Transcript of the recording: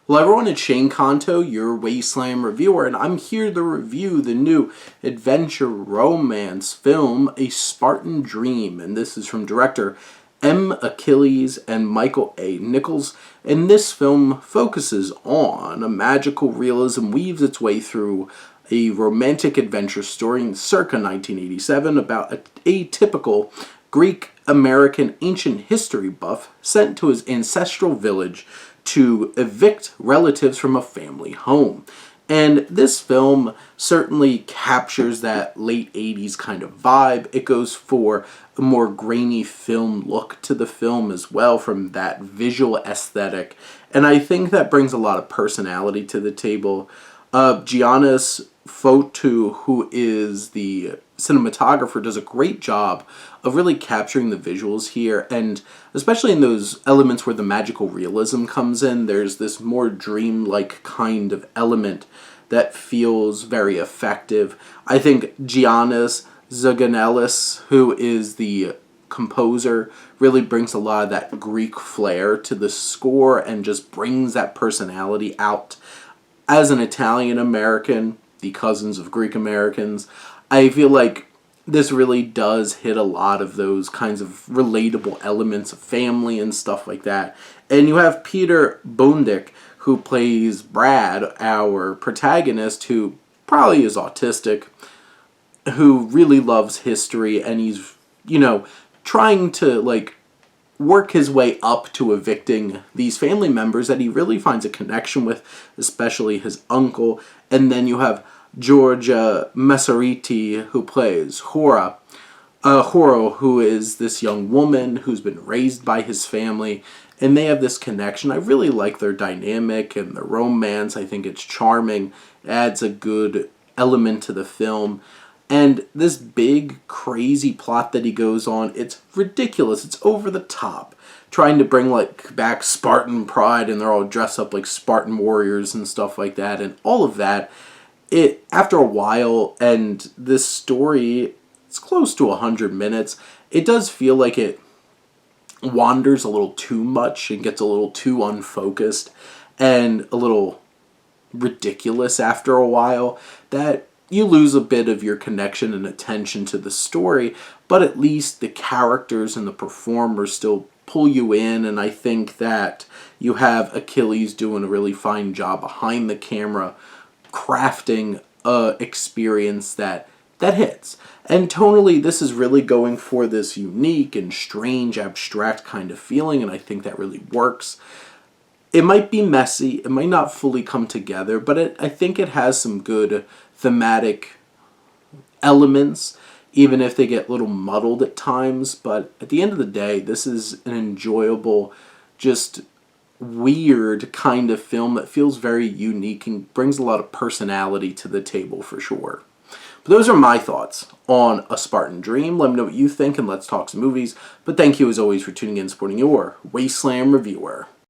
Hello everyone, it's Shane Kanto, your Wasteland reviewer, and I'm here to review the new adventure romance film, A Spartan Dream, and this is from director M. Achilles and Michael A. Nichols, and this film focuses on a magical realism weaves its way through a romantic adventure story in circa 1987 about a atypical Greek-American ancient history buff sent to his ancestral village to evict relatives from a family home. And this film certainly captures that late 80s kind of vibe. It goes for a more grainy film look to the film as well, from that visual aesthetic. And I think that brings a lot of personality to the table. Giannis Fotu, who is the cinematographer, does a great job of really capturing the visuals here, and especially in those elements where the magical realism comes in, there's this more dreamlike kind of element that feels very effective. I think Giannis Zaganelis, who is the composer, really brings a lot of that Greek flair to the score and just brings that personality out. As an Italian American, the cousins of Greek Americans, I feel like this really does hit a lot of those kinds of relatable elements of family and stuff like that. And you have Peter Bondic, who plays Brad, our protagonist, who probably is autistic, who really loves history, and he's, trying to, work his way up to evicting these family members that he really finds a connection with, especially his uncle. And then you have Georgia Masariti, who plays Horo, who is this young woman who's been raised by his family, and they have this connection. I really like their dynamic and the romance. I think it's charming. It adds a good element to the film. And this big, crazy plot that he goes on, it's ridiculous. It's over the top. Trying to bring, back Spartan pride, and they're all dressed up like Spartan warriors and stuff like that. And all of that, after a while, and this story, it's close to 100 minutes, it does feel like it wanders a little too much and gets a little too unfocused and a little ridiculous after a while, that you lose a bit of your connection and attention to the story, but at least the characters and the performers still pull you in, and I think that you have Achilles doing a really fine job behind the camera, crafting a experience that hits. And tonally, this is really going for this unique and strange, abstract kind of feeling, and I think that really works. It might be messy, it might not fully come together, but I think it has some good thematic elements, even if they get a little muddled at times. But at the end of the day, this is an enjoyable, just weird kind of film that feels very unique and brings a lot of personality to the table for sure. But those are my thoughts on A Spartan Dream. Let me know what you think, and let's talk some movies. But thank you as always for tuning in and supporting your Wasteland reviewer.